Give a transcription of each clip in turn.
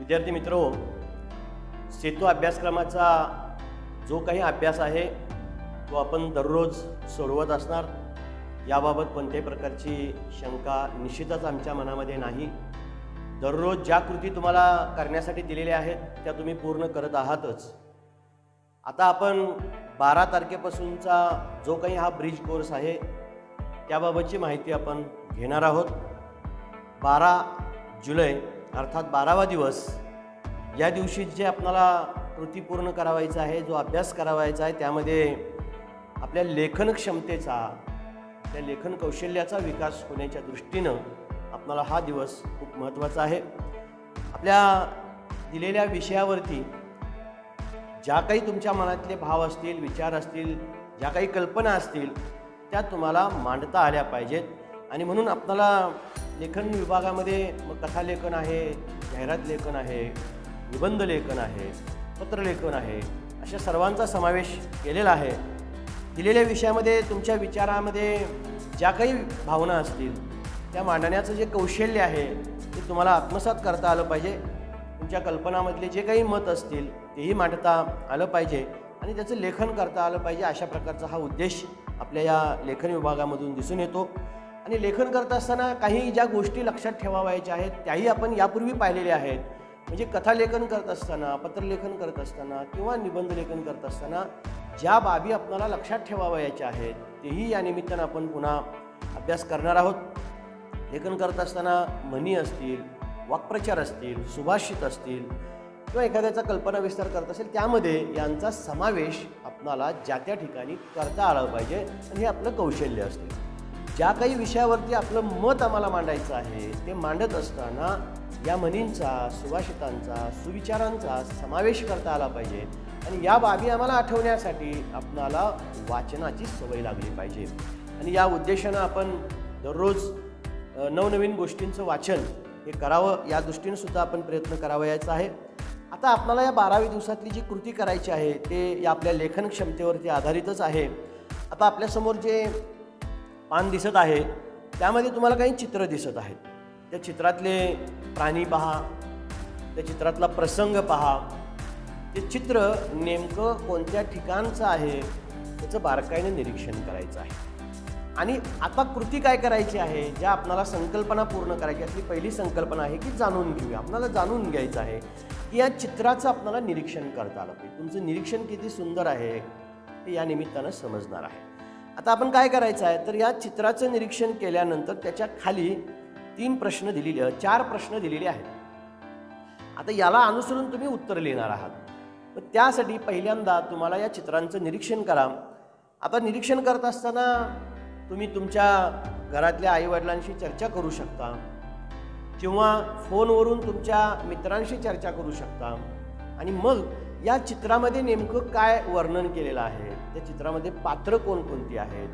विद्यार्थी मित्रो, सेतू अभ्यासक्रमाचा जो काही अभ्यास आहे तो आपण दररोज सोडवत असणार. याबाबत कोणत्याही प्रकारची शंका निश्चितच आमच्या मनामध्ये नाही. दररोज ज्या कृती तुम्हाला करण्यासाठी दिलेल्या आहेत त्या तुम्ही पूर्ण करत आहातच. आता आपण 12 तारखेपासूनचा जो काही हा ब्रिज कोर्स आहे त्याबाबतची माहिती आपण घेणार आहोत. 12 जुलै अर्थात 12वा दिवस, या दिवशी जे आपल्याला कृती पूर्ण करावायचं आहे, जो अभ्यास करावायचा आहे, त्यामध्ये आपल्या लेखन क्षमतेचा, त्या लेखन कौशल्याचा विकास होण्याच्या दृष्टीनं आपल्याला हा दिवस खूप महत्त्वाचा आहे. आपल्या दिलेल्या विषयावरती ज्या काही तुमच्या मनातले भाव असतील, विचार असतील, ज्या काही कल्पना असतील त्या तुम्हाला मांडता आल्या पाहिजेत. आणि म्हणून आपल्याला लेखन विभागामध्ये मग कथालेखन आहे, जाहिरात लेखन आहे, निबंध लेखन आहे, पत्रलेखन आहे, अशा सर्वांचा समावेश केलेला आहे. दिलेल्या विषयामध्ये तुमच्या विचारामध्ये ज्या काही भावना असतील त्या मांडण्याचं जे कौशल्य आहे ते तुम्हाला आत्मसात करता आलं पाहिजे. तुमच्या कल्पनामधले जे काही मत असतील तेही मांडता आलं पाहिजे आणि त्याचं लेखन करता आलं पाहिजे. अशा प्रकारचा हा उद्देश आपल्या या लेखन विभागामधून दिसून येतो. आणि लेखन करत असताना काही ज्या गोष्टी लक्षात ठेवावयाच्या आहेत त्याही आपण यापूर्वी पाहिलेल्या आहेत. म्हणजे कथालेखन करत असताना, पत्रलेखन करत असताना किंवा निबंध लेखन करत असताना ज्या बाबी आपल्याला लक्षात ठेवावयाच्या आहेत तेही या निमित्तानं आपण पुन्हा अभ्यास करणार आहोत. लेखन करत असताना म्हणी असतील, वाक्प्रचार असतील, सुभाषित असतील किंवा एखाद्याचा कल्पना विस्तार करत असेल त्यामध्ये यांचा समावेश आपणाला ज्या त्या ठिकाणी करता आलं पाहिजे आणि हे आपलं कौशल्य असते. ज्या काही विषयावरती आपलं मत आम्हाला मांडायचं आहे ते मांडत असताना या म्हणींचा, सुभाषितांचा, सुविचारांचा समावेश करता आला पाहिजे. आणि या बाबी आम्हाला आठवण्यासाठी आपणाला वाचनाची सवय लागली पाहिजे. आणि या उद्देशानं आपण दररोज नवनवीन गोष्टींचं वाचन हे करावं, या दृष्टीनं सुद्धा आपण प्रयत्न करावयाचा आहे. आता आपल्याला या 12व्या दिवसातली जी कृती करायची आहे ते या आपल्या लेखन क्षमतेवरती आधारितच आहे. आता आपल्यासमोर जे पान दिसत आहे त्यामध्ये तुम्हाला काही चित्र दिसत आहेत. त्या चित्रातले प्राणी पहा, त्या चित्रातला प्रसंग पहा. ते चित्र नेमकं कोणत्या ठिकाणचं आहे त्याचं बारकाईनं निरीक्षण करायचं आहे. आणि आता कृती काय करायची आहे, ज्या आपल्याला संकल्पना पूर्ण करायची असली पहिली संकल्पना आहे की जाणून घेऊया. आपल्याला जाणून घ्यायचं आहे की या चित्राचं आपल्याला निरीक्षण करता आलं पाहिजे. तुमचं निरीक्षण किती सुंदर आहे हे या निमित्तानं समजणार आहे. आता आपण काय करायचं आहे तर या चित्राचं निरीक्षण केल्यानंतर त्याच्या खाली 4 प्रश्न दिलेले आहेत. आता याला अनुसरून तुम्ही उत्तर लिहिणार आहात. तर त्यासाठी पहिल्यांदा तुम्हाला या चित्रांचं निरीक्षण करा. आता निरीक्षण करत असताना तुम्ही तुमच्या घरातल्या आईवडिलांशी चर्चा करू शकता किंवा फोनवरून तुमच्या मित्रांशी चर्चा करू शकता. आणि मग या चित्रामध्ये नेमकं काय वर्णन केलेलं आहे, त्या चित्रामध्ये पात्र कोणकोणती आहेत,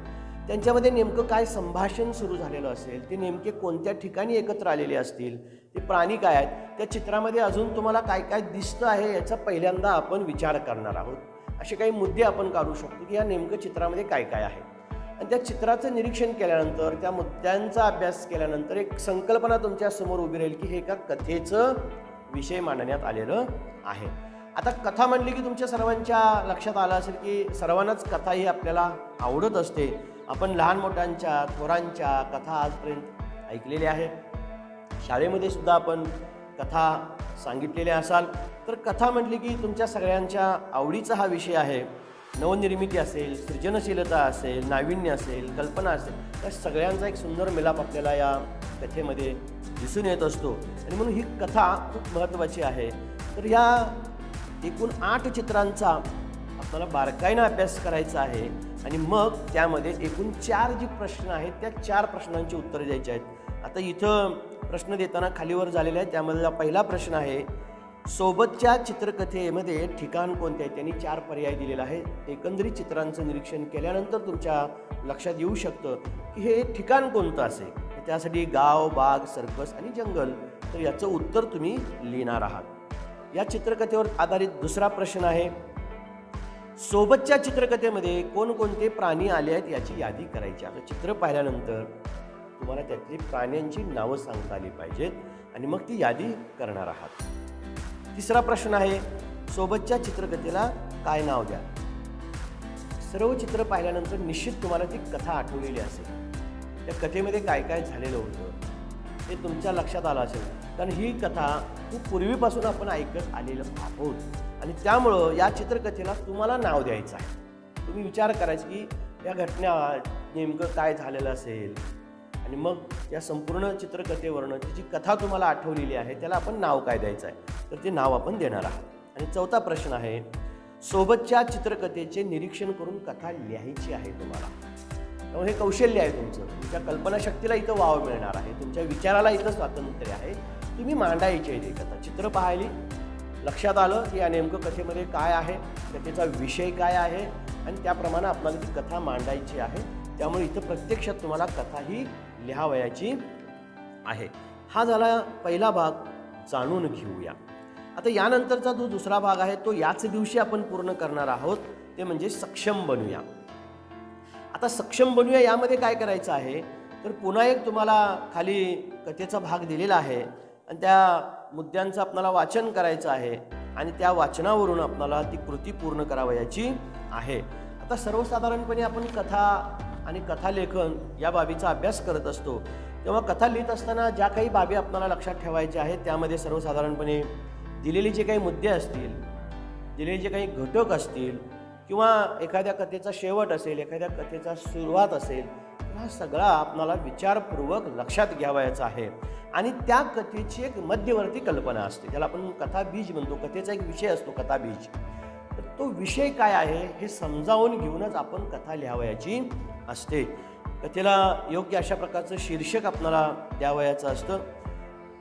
त्यांच्यामध्ये नेमकं काय संभाषण सुरू झालेलं असेल, ते नेमके कोणत्या ठिकाणी एकत्र आलेले असतील, ते प्राणी काय आहेत, त्या चित्रामध्ये अजून तुम्हाला काय काय दिसतं आहे याचा पहिल्यांदा आपण विचार करणार आहोत. असे काही मुद्दे आपण काढू शकतो की या नेमकं चित्रामध्ये काय काय आहे. आणि त्या चित्राचं निरीक्षण केल्यानंतर, त्या मुद्द्यांचा अभ्यास केल्यानंतर एक संकल्पना तुमच्यासमोर उभी राहील की हे एका कथेचं विषय मांडण्यात आलेलं आहे. आता कथा म्हणली की तुमच्या सर्वांच्या लक्षात आलं असेल की सर्वांनाच कथा ही आपल्याला आवडत असते. आपण लहान मोठ्यांच्या, थोरांच्या कथा आजपर्यंत ऐकलेल्या आहे. शाळेमध्ये सुद्धा आपण कथा सांगितलेल्या असाल. तर कथा म्हटली की तुमच्या सगळ्यांच्या आवडीचा हा विषय आहे. नवनिर्मिती असेल, सृजनशीलता असेल, नाविन्य असेल, कल्पना असेल, त्या सगळ्यांचा एक सुंदर मिलाप आपल्याला या कथेमध्ये दिसून येत असतो. आणि म्हणून ही कथा खूप महत्त्वाची आहे. तर या एकूण 8 चित्रांचा आपल्याला बारकाईनं अभ्यास करायचा आहे. आणि मग त्यामध्ये एकूण 4 जे प्रश्न आहेत त्या 4 प्रश्नांची उत्तरं द्यायची आहेत. आता इथं प्रश्न देताना खालीवर झालेला आहे. त्यामधला पहिला प्रश्न आहे, सोबतच्या चित्रकथेमध्ये ठिकाण कोणते आहे. त्यांनी 4 पर्याय दिलेला आहे. एकंदरीत चित्रांचं निरीक्षण केल्यानंतर तुमच्या लक्षात येऊ शकतं की हे ठिकाण कोणतं असेल. त्यासाठी गाव, बाग, सर्कस आणि जंगल. तर याचं उत्तर तुम्ही लिहिणार आहात. या चित्रकथेवर आधारित दुसरा प्रश्न आहे, सोबतच्या चित्रकथेमध्ये कोणकोणते प्राणी आले आहेत याची यादी करायची. आता चित्र पाहिल्यानंतर तुम्हाला त्यातली प्राण्यांची नावं सांगता आली पाहिजेत आणि मग ती यादी करणार आहात. तिसरा प्रश्न आहे, सोबतच्या चित्रकथेला काय नाव द्या. सर्व चित्र पाहिल्यानंतर निश्चित तुम्हाला ती कथा आठवलेली असेल. त्या कथेमध्ये काय काय झालेलं होतं ते तुमच्या लक्षात आलं असेल, कारण ही कथा खूप पूर्वीपासून आपण ऐकत आलेलो आहोत आणि त्यामुळं या चित्रकथेला तुम्हाला नाव द्यायचं आहे. तुम्ही विचार करायचं की या घटना नेमकं काय झालेलं असेल आणि मग या संपूर्ण चित्रकथेवरनं जी कथा तुम्हाला आठवलेली आहे त्याला आपण नाव काय द्यायचं आहे, तर ते नाव आपण देणार आहोत. आणि चौथा प्रश्न आहे, सोबतच्या चित्रकथेचे निरीक्षण करून कथा लिहायची आहे तुम्हाला. त्यामुळे हे कौशल्य आहे तुमचं. तुमच्या कल्पनाशक्तीला इथं वाव मिळणार आहे, तुमच्या विचाराला इथं स्वातंत्र्य आहे. तुम्ही मांडायची आहे ती कथा. चित्र पाहिली, लक्षात आलं की या नेमकं कथेमध्ये काय आहे, कथेचा विषय काय आहे आणि त्याप्रमाणे आपल्याला ती कथा मांडायची आहे. त्यामुळे इथं प्रत्यक्षात तुम्हाला कथा ही लिहावयाची आहे. हा झाला पहिला भाग, जाणून घेऊया. आता यानंतरचा जो दुसरा भाग आहे तो याच दिवशी आपण पूर्ण करणार आहोत, ते म्हणजे सक्षम बनूया. आता सक्षम बनूया यामध्ये काय करायचं आहे, तर पुन्हा एक तुम्हाला खाली कथेचा भाग दिलेला आहे आणि त्या मुद्द्यांचं आपल्याला वाचन करायचं आहे आणि त्या वाचनावरून आपल्याला ती कृती पूर्ण करावयाची आहे. आता सर्वसाधारणपणे आपण कथा आणि कथालेखन या बाबीचा अभ्यास करत असतो, तेव्हा कथा लिहित असताना ज्या काही बाबी आपल्याला लक्षात ठेवायच्या आहेत त्यामध्ये सर्वसाधारणपणे दिलेले जे काही मुद्दे असतील, दिलेले जे काही घटक असतील किंवा एखाद्या कथेचा शेवट असेल, एखाद्या कथेचा सुरुवात असेल, हा सगळा आपल्याला विचारपूर्वक लक्षात घ्यावयाचा आहे. आणि त्या कथेची एक मध्यवर्ती कल्पना असते, त्याला आपण कथाबीज म्हणतो. कथेचा एक विषय असतो कथाबीज. तर तो विषय काय आहे हे समजावून घेऊनच आपण कथा लिहावयाची असते. कथेला योग्य अशा प्रकारचं शीर्षक आपल्याला द्यावयाचं असतं.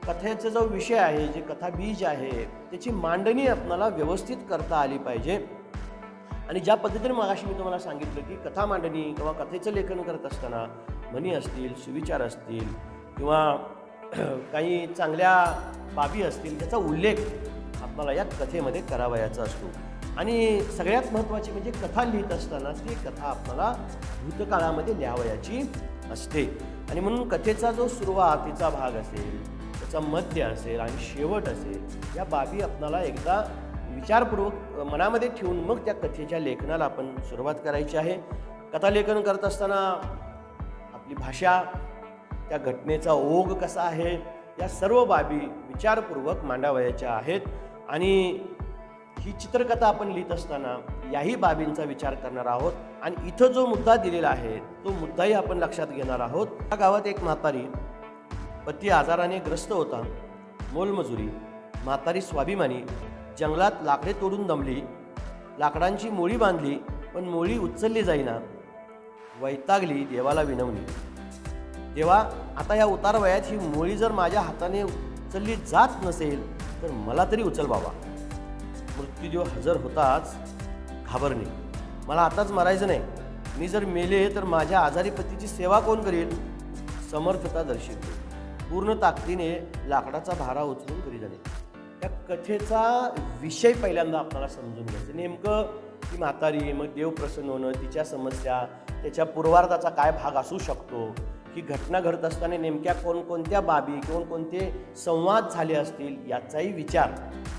कथेचा जो विषय आहे, जे कथाबीज आहे, त्याची मांडणी आपल्याला व्यवस्थित करता आली पाहिजे. आणि ज्या पद्धतीने मगाशी मी तुम्हाला सांगितलं की कथा मांडणी किंवा कथेचं लेखन करत असताना म्हणी असतील, सुविचार असतील किंवा काही चांगल्या बाबी असतील, त्याचा उल्लेख आपल्याला या कथेमध्ये करावयाचा असतो. आणि सगळ्यात महत्त्वाची म्हणजे कथा लिहित असताना ती कथा आपल्याला भूतकाळामध्ये लिहावयाची असते. आणि म्हणून कथेचा जो सुरुवातीचा भाग असेल, त्याचा मध्य असेल आणि शेवट असेल, या बाबी आपल्याला एकदा विचारपूर्वक मनामध्ये ठेवून मग त्या कथेच्या लेखनाला आपण सुरुवात करायची आहे. कथालेखन करत असताना आपली भाषा, त्या घटनेचा ओघ कसा आहे, या सर्व बाबी विचारपूर्वक मांडावयाच्या आहेत. आणि ही चित्रकथा आपण लिहित असताना याही बाबींचा विचार करणार आहोत. आणि इथं जो मुद्दा दिलेला आहे तो मुद्दाही आपण लक्षात घेणार आहोत. या गावात एक म्हातारी, पती आजाराने ग्रस्त होता, मोलमजुरी, म्हातारी स्वाभिमानी, जंगलात लाकडे तोडून दमली, लाकडांची मोळी बांधली पण मोळी उचलली जाईना, वैतागली, देवाला विनवणी, देवा आता या उतार वयात ही मोळी जर माझ्या हाताने उचलली जात नसेल तर मला तरी उचल बाबा. मृत्यूदेव हजर होताच घाबरणे, मला आताच मरायचं नाही, मी जर मेले तर माझ्या आजारी पतीची सेवा कोण करेल. समर्थता दर्शवते, पूर्ण ताकदीने लाकडाचा भारा उचलून घरी जाणे. त्या कथेचा विषय पहिल्यांदा आपल्याला समजून घ्यायचं. नेमकं ती म्हातारी, मग देव प्रसन्न होणं, तिच्या समस्या, त्याच्या पूर्वार्धाचा काय भाग असू शकतो, ही घटना घडत असताना नेमक्या कोणकोणत्या बाबी किंवा कोणते संवाद झाले असतील याचाही विचार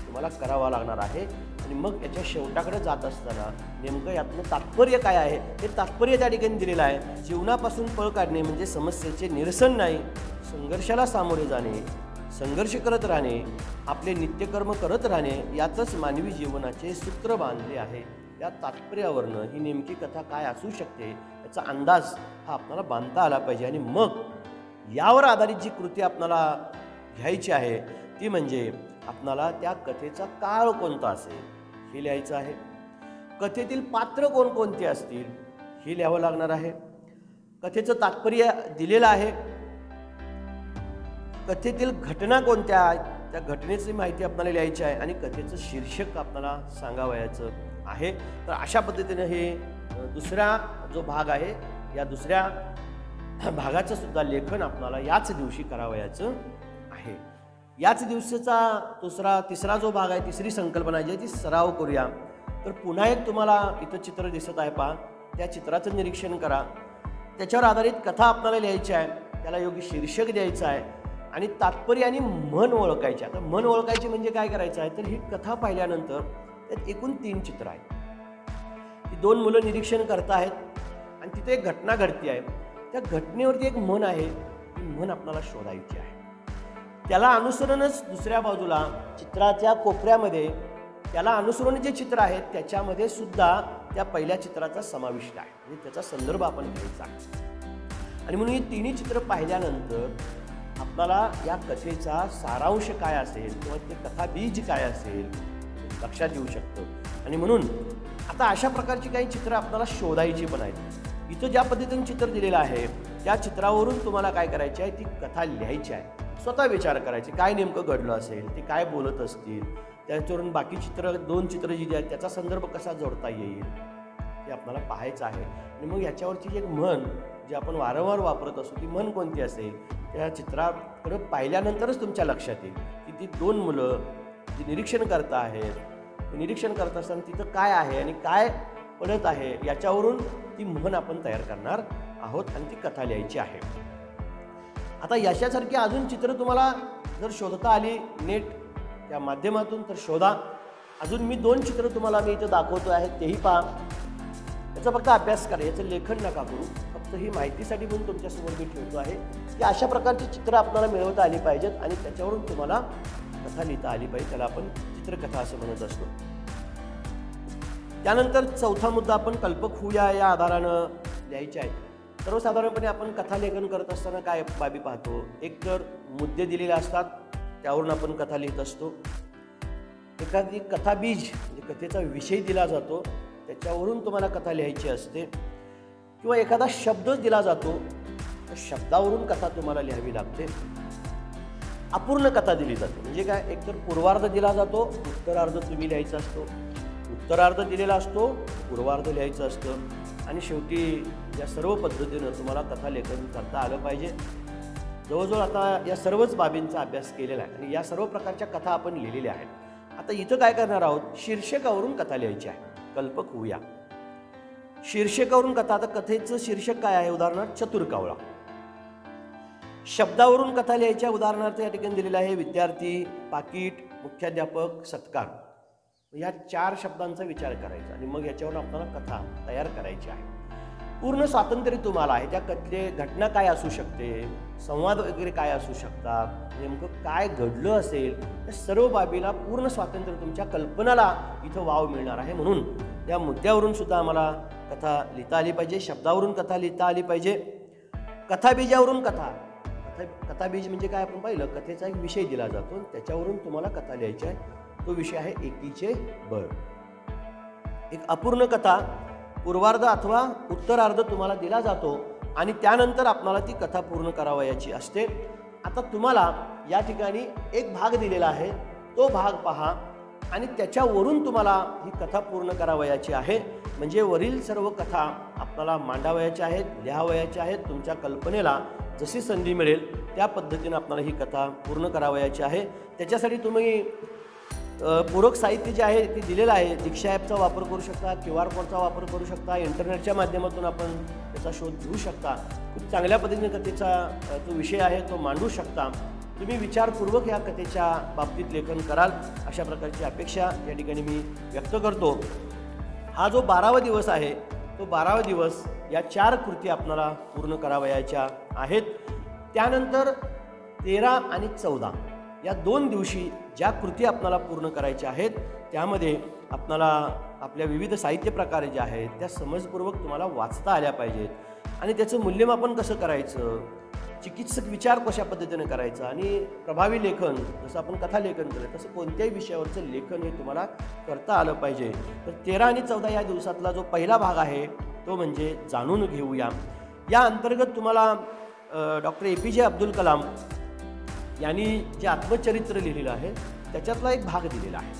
तुम्हाला करावा लागणार आहे. आणि मग याच्या शेवटाकडे जात असताना नेमकं यातनं तात्पर्य काय आहे हे तात्पर्य त्या ठिकाणी दिलेलं आहे. जीवनापासून पळ काढणे म्हणजे समस्येचे निरसन नाही, संघर्षाला सामोरे जाणे, संघर्ष करत राहणे, आपले नित्यकर्म करत राहणे, यातच मानवी जीवनाचे सूत्र बांधले आहे. या तात्पर्यावरनं ही नेमकी कथा काय असू शकते याचा अंदाज हा आपल्याला बांधता आला पाहिजे. आणि मग यावर आधारित जी कृती आपल्याला घ्यायची आहे ती म्हणजे आपल्याला त्या कथेचा काळ कोणता असेल हे लिहायचं आहे. कथेतील पात्र कोणकोणते असतील हे लिहावं लागणार आहे. कथेचं तात्पर्य दिलेलं आहे. कथेतील घटना कोणत्या, त्या घटनेची माहिती आपल्याला लिहायची आहे आणि कथेचं शीर्षक आपल्याला सांगावयाचं आहे. तर अशा पद्धतीने हे दुसरा जो भाग आहे या दुसऱ्या भागाचं सुद्धा लेखन आपल्याला याच दिवशी करावयाचं आहे. याच दिवसाचा तिसरा जो भाग आहे, तिसरी संकल्पना जी आहे ती सराव करूया. तर पुन्हा एक तुम्हाला इथं चित्र दिसत आहे पहा, त्या चित्राचं निरीक्षण करा. त्याच्यावर आधारित कथा आपल्याला लिहायची आहे, त्याला योग्य शीर्षक द्यायचं आहे. आणि तात्पर्य आणि मन ओळखायचे. आता मन ओळखायचे म्हणजे काय करायचं आहे, तर ही कथा पाहिल्यानंतर त्यात एकूण 3 चित्र आहेत. ती 2 मुलं निरीक्षण करत आहेत आणि तिथे एक घटना घडती आहे. त्या घटनेवरती एक मन आहे, ती मन आपल्याला शोधायची आहे. त्याला अनुसरूनच दुसऱ्या बाजूला चित्राच्या कोपऱ्यामध्ये त्याला अनुसरून जे चित्र आहेत त्याच्यामध्ये सुद्धा त्या पहिल्या चित्राचा समाविष्ट आहे, म्हणजे त्याचा संदर्भ आपण घ्यायचा आहे. आणि म्हणून ही तिन्ही चित्र पाहिल्यानंतर आपल्याला या कथेचा सारांश काय असेल किंवा ते कथाबीज काय असेल लक्षात येऊ शकतं. आणि म्हणून आता अशा प्रकारची काही चित्र आपल्याला शोधायची पण आहेत. इथं ज्या पद्धतीने चित्र दिलेलं आहे त्या चित्रावरून तुम्हाला काय करायची आहे, ती कथा लिहायची आहे. स्वतः विचार करायचे काय नेमकं घडलं असेल, ते काय बोलत असतील, त्याच्यावरून बाकी चित्र 2 चित्र जी आहेत त्याचा संदर्भ कसा जोडता येईल हे आपल्याला पाहायचं आहे. आणि मग याच्यावरची एक म्हण जी आपण वारंवार वापरत असतो ती म्हण कोणती असेल, त्या चित्राकडे पाहिल्यानंतरच तुमच्या लक्षात येईल की ती 2 मुलं जी निरीक्षण करत आहेत, निरीक्षण करत असताना तिथं काय आहे आणि काय पडत आहे याच्यावरून ती म्हण आपण तयार करणार आहोत आणि ती कथा लिहायची आहे. आता याच्यासारखी अजून चित्र तुम्हाला जर शोधता आली नेट त्या माध्यमातून तर शोधा. अजून मी 2 चित्र तुम्हाला मी इथं दाखवतो आहे, तेही पहा. याचा फक्त अभ्यास करा, याचं लेखन नका करू. फक्त ही माहितीसाठी म्हणून तुमच्यासमोर मी ठेवतो आहे की अशा प्रकारची चित्र आपल्याला मिळवता आली पाहिजेत आणि त्याच्यावरून तुम्हाला कथा लिहिता आली पाहिजे. त्याला आपण चित्रकथा असं म्हणत असतो. त्यानंतर चौथा मुद्दा आपण कल्पक होऊया या आधारानं लिहायचे आहे. सर्वसाधारणपणे आपण कथा लेखन करत असताना काय बाबी पाहतो, एक तर मुद्दे दिलेले असतात त्यावरून आपण कथा लिहित असतो. एखादी कथाबीज म्हणजे कथेचा विषय दिला जातो त्याच्यावरून तुम्हाला कथा लिहायची असते, किंवा एखादा शब्द दिला जातो त्या शब्दावरून कथा तुम्हाला लिहावी लागते. अपूर्ण कथा दिली जाते म्हणजे काय, एकतर पूर्वार्ध दिला जातो, उत्तरार्ध तुम्ही लिहायचा असतो, उत्तरार्ध दिलेला असतो, पूर्वार्ध लिहायचं असतं आणि शेवटी या सर्व पद्धतीनं तुम्हाला कथा लेखन करता आलं पाहिजे. जवळजवळ आता या सर्वच बाबींचा अभ्यास केलेला आहे आणि या सर्व प्रकारच्या कथा आपण लिहिलेल्या आहेत. आता इथं काय करणार आहोत, शीर्षकावरून कथा लिहायची आहे. कल्पक होऊया शीर्षकावरून कथा. आता कथेचं शीर्षक काय आहे, उदाहरणार्थ चतुरकावळा. शब्दावरून कथा लिहायच्या, उदाहरणार्थ या ठिकाणी दिलेलं आहे विद्यार्थी, पाकिट, मुख्याध्यापक, सत्कार. या 4 शब्दांचा विचार करायचा आणि मग याच्यावरून आपल्याला कथा तयार करायची आहे. पूर्ण स्वातंत्र्य तुम्हाला आहे. त्या कथले घटना काय असू शकते, संवाद वगैरे काय असू शकतात, नेमकं काय घडलं असेल, या सर्व बाबीला पूर्ण स्वातंत्र्य तुमच्या कल्पनाला इथं वाव मिळणार आहे. म्हणून या मुद्द्यावरून सुद्धा आम्हाला कथा लिहिता आली पाहिजे, शब्दावरून कथा लिहिता आली पाहिजे. कथाबीजावरून कथाबीज म्हणजे काय आपण पाहिलं, कथेचा एक विषय दिला जातो त्याच्यावरून तुम्हाला कथा लिहायची आहे. तो विषय आहे एकीचे बळ. एक अपूर्ण कथा पूर्वार्ध अथवा उत्तरार्ध तुम्हाला दिला जातो आणि त्यानंतर आपल्याला ती कथा पूर्ण करावयाची असते. आता तुम्हाला या ठिकाणी एक भाग दिलेला आहे, तो भाग पहा आणि त्याच्यावरून तुम्हाला ही कथा पूर्ण करावयाची आहे. म्हणजे वरील सर्व कथा आपल्याला मांडावयाच्या आहेत, लिहावयाच्या आहेत. तुमच्या कल्पनेला जशी संधी मिळेल त्या पद्धतीने आपल्याला ही कथा पूर्ण करावयाची आहे. त्याच्यासाठी तुम्ही पूरक साहित्य जे आहे ते दिलेलं आहे. दीक्षा ॲपचा वापर करू शकता, QR कोडचा वापर करू शकता, इंटरनेटच्या माध्यमातून आपण त्याचा शोध घेऊ शकता. खूप चांगल्या पद्धतीने कथेचा जो विषय आहे तो मांडू शकता. तुम्ही विचारपूर्वक या कथेच्या बाबतीत लेखन कराल अशा प्रकारची अपेक्षा या ठिकाणी मी व्यक्त करतो. हा जो 12वा दिवस आहे तो 12वा दिवस या 4 कृती आपल्याला पूर्ण करावयाच्या आहेत. त्यानंतर 13 आणि 14 या 2 दिवशी ज्या कृती आपल्याला पूर्ण करायच्या आहेत त्यामध्ये आपल्याला आपल्या विविध साहित्य प्रकार जे आहेत त्या समजपूर्वक तुम्हाला वाचता आल्या पाहिजेत आणि त्याचं मूल्यमापन कसं करायचं, चिकित्सक विचार कशा पद्धतीने करायचा आणि प्रभावी लेखन जसं आपण कथा लेखन केलं तसं कोणत्याही विषयावरचं लेखन हे तुम्हाला करता आलं पाहिजे. तर 13 आणि 14 या दिवसातला जो पहिला भाग आहे तो म्हणजे जाणून घेऊया. या अंतर्गत तुम्हाला डॉक्टर APJ अब्दुल कलाम यांनी जे आत्मचरित्र लिहिलेलं आहे त्याच्यातला एक भाग दिलेला आहे.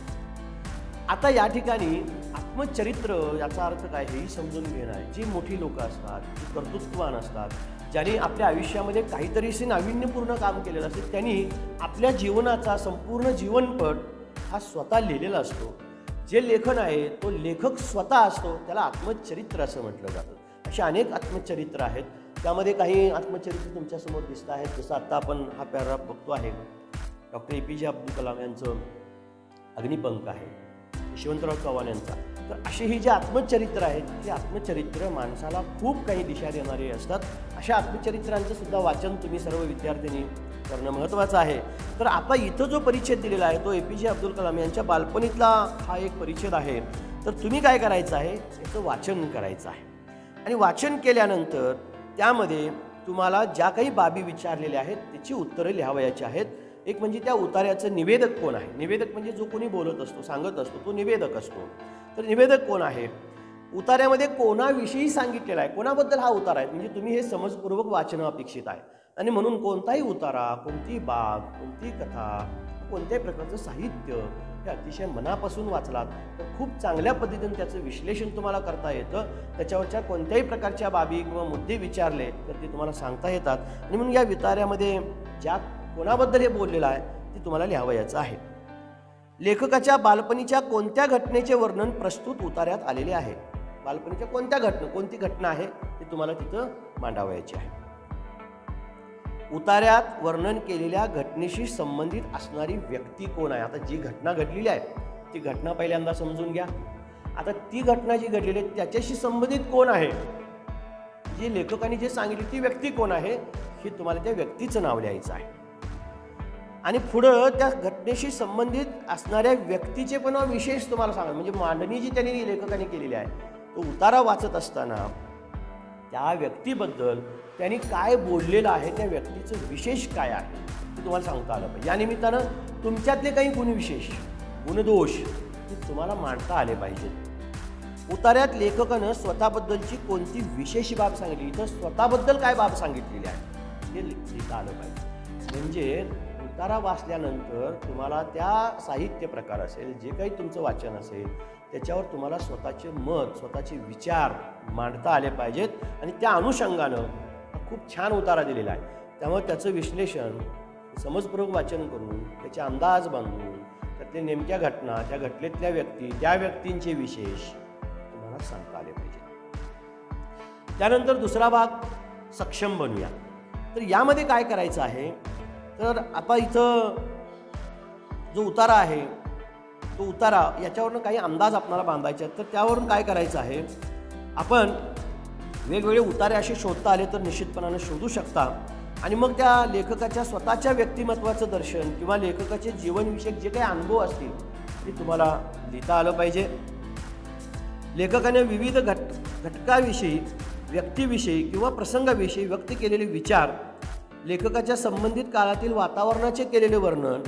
आता या ठिकाणी आत्मचरित्र याचा अर्थ काय हेही समजून घेणं आहे. जी मोठी लोकं असतात, जी कर्तृत्ववान असतात, ज्यांनी आपल्या आयुष्यामध्ये काहीतरी नाविन्यपूर्ण काम केलेलं असते, त्यांनी आपल्या जीवनाचा संपूर्ण जीवनपट हा स्वतः लिहिलेला असतो. जे लेखन आहे तो लेखक स्वतः असतो, त्याला आत्मचरित्र असं म्हटलं जातं. असे अनेक आत्मचरित्र आहेत. त्यामध्ये काही आत्मचरित्र तुमच्यासमोर दिसत आहेत. जसं आत्ता आपण हा पॅराग्राफ बघतो आहे, डॉक्टर APJ अब्दुल कलाम यांचं अग्निपंख आहे, यशवंतराव चव्हाण यांचा. तर अशी ही जी आत्मचरित्र आहेत, ती आत्मचरित्र माणसाला खूप काही दिशा देणारी असतात. अशा आत्मचरित्रांचं सुद्धा वाचन तुम्ही सर्व विद्यार्थ्यांनी करणं महत्त्वाचं आहे. तर आता इथं जो परिच्छेद दिलेला आहे तो APJ अब्दुल कलाम यांच्या बालपणीतला हा एक परिच्छेद आहे. तर तुम्ही काय करायचं आहे, याचं वाचन करायचं आहे. आणि वाचन केल्यानंतर त्यामध्ये तुम्हाला ज्या काही बाबी विचारलेल्या आहेत त्याची उत्तरं लिहावयाची आहेत. एक म्हणजे त्या उतार्याचं निवेदक कोण आहे. निवेदक म्हणजे जो कोणी बोलत असतो, सांगत असतो, तो निवेदक असतो. तर निवेदक कोण आहे, उतार्यामध्ये कोणाविषयी सांगितलेला आहे, कोणाबद्दल हा उतारा आहे, म्हणजे तुम्ही हे समजपूर्वक वाचणं अपेक्षित आहे. आणि म्हणून कोणताही उतारा, कोणती बाब, कोणती कथा, कोणत्याही प्रकारचं साहित्य हे अतिशय मनापासून वाचलात तर खूप चांगल्या पद्धतीने त्याचं विश्लेषण तुम्हाला करता येतं. त्याच्यावरच्या कोणत्याही प्रकारच्या बाबी किंवा मुद्दे विचारले तर ते तुम्हाला सांगता येतात. आणि म्हणून या वितार्यामध्ये ज्या कोणाबद्दल हे बोललेलं आहे ते तुम्हाला लिहावयाचं आहे. लेखकाच्या बालपणीच्या कोणत्या घटनेचे वर्णन प्रस्तुत उतार्यात आलेले आहे. बालपणीच्या कोणती घटना आहे ते तुम्हाला तिथं मांडावयाची आहे. उतार्यात वर्णन केलेल्या घटनेशी संबंधित असणारी व्यक्ती कोण आहे. आता जी घटना घडलेली आहे ती घटना पहिल्यांदा समजून घ्या. आता ती घटना जी घडलेली आहे त्याच्याशी संबंधित कोण आहे, जी लेखकाने जे सांगितले ती व्यक्ती कोण आहे हे तुम्हाला त्या व्यक्तीचं नाव लिहायचं आहे. आणि पुढं त्या घटनेशी संबंधित असणाऱ्या व्यक्तीचे पण विशेष तुम्हाला सांगा, म्हणजे मांडणी जी त्यांनी लेखकाने केलेली आहे तो उतारा वाचत असताना त्या व्यक्तीबद्दल त्यांनी काय बोललेलं आहे, त्या व्यक्तीचं विशेष काय आहे ते तुम्हाला सांगता आलं पाहिजे. या निमित्तानं तुमच्यातले काही गुणविशेष, गुणदोष ते तुम्हाला मांडता आले पाहिजेत. उतार्यात लेखकानं स्वतःबद्दलची कोणती विशेष बाब सांगितली, इथं स्वतःबद्दल काय बाब सांगितलेली आहे हे लिहिता आलं पाहिजे. म्हणजे उतारा वाचल्यानंतर तुम्हाला त्या साहित्य प्रकार असेल, जे काही तुमचं वाचन असेल त्याच्यावर तुम्हाला स्वतःचे मत, स्वतःचे विचार मांडता आले पाहिजेत. आणि त्या अनुषंगानं खूप छान उतारा दिलेला आहे. त्यामुळे त्याचं विश्लेषण समजपूर्वक वाचन करून त्याचे अंदाज बांधून त्यातल्या नेमक्या घटना, त्या घटनेतल्या व्यक्ती, त्या व्यक्तींचे विशेष तुम्हाला सांगता आले पाहिजे. त्यानंतर दुसरा भाग सक्षम बनूया. तर यामध्ये काय करायचं आहे, तर आता इथं जो उतारा आहे तो उतारा याच्यावरून काही अंदाज आपल्याला बांधायचे आहेत. तर त्यावरून काय करायचं आहे, आपण वेगवेगळे उतारे असे शोधता आले तर निश्चितपणाने शोधू शकता. आणि मग त्या लेखकाच्या स्वतःच्या व्यक्तिमत्वाचं दर्शन किंवा लेखकाचे जीवनविषयक जे काही अनुभव असतील ते तुम्हाला लिहिता आलं पाहिजे. लेखकाने विविध घटकाविषयी, व्यक्तीविषयी किंवा प्रसंगाविषयी व्यक्त केलेले विचार, लेखकाच्या संबंधित काळातील वातावरणाचे केलेले वर्णन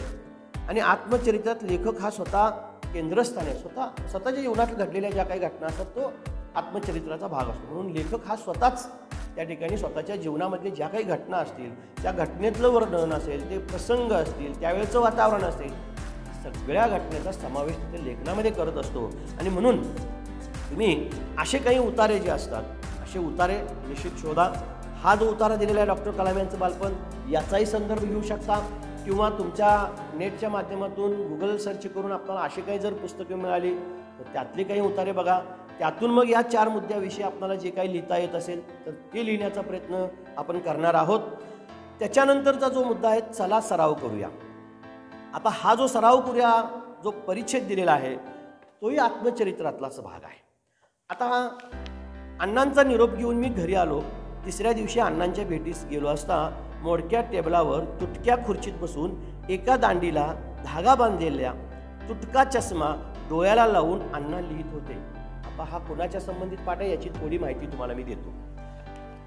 आणि आत्मचरित्रात लेखक हा स्वतः केंद्रस्थान आहे. स्वतःच्या जीवनात घडलेल्या ज्या काही घटना असतात तो आत्मचरित्राचा भाग असतो. म्हणून लेखक हा स्वतःच त्या ठिकाणी स्वतःच्या जीवनामधले ज्या काही घटना असतील, त्या घटनेतलं वर्णन असेल, ते प्रसंग असतील, त्यावेळेचं वातावरण असेल, सगळ्या घटनेचा समावेश त्या लेखनामध्ये करत असतो. आणि म्हणून तुम्ही असे काही उतारे जे असतात असे उतारे निश्चित शोधा. हा जो उतारा दिलेला आहे डॉक्टर कलाम यांचं बालपण, याचाही संदर्भ घेऊ शकता किंवा तुमच्या नेटच्या माध्यमातून गुगल सर्च करून आपल्याला अशी काही जर पुस्तकं मिळाली तर त्यातले काही उतारे बघा. त्यातून मग या 4 मुद्द्याविषयी आपल्याला जे काही लिहिता येत असेल तर ते लिहिण्याचा प्रयत्न आपण करणार आहोत. त्याच्यानंतरचा जो मुद्दा आहे, चला सराव करूया. आता हा जो सराव करूया जो परिच्छेद दिलेला आहे तोही आत्मचरित्रातलाच भाग आहे. आता अण्णांचा निरोप घेऊन मी घरी आलो. तिसऱ्या दिवशी अण्णांच्या भेटीस गेलो असता मोडक्या टेबलावर तुटक्या खुर्चीत बसून एका दांडीला धागा बांधलेल्या तुटका चष्मा डोळ्याला लावून अण्णा लिहित होते. आता हा कोणाच्या संबंधित पाठ आहे याची थोडी माहिती तुम्हाला मी देतो.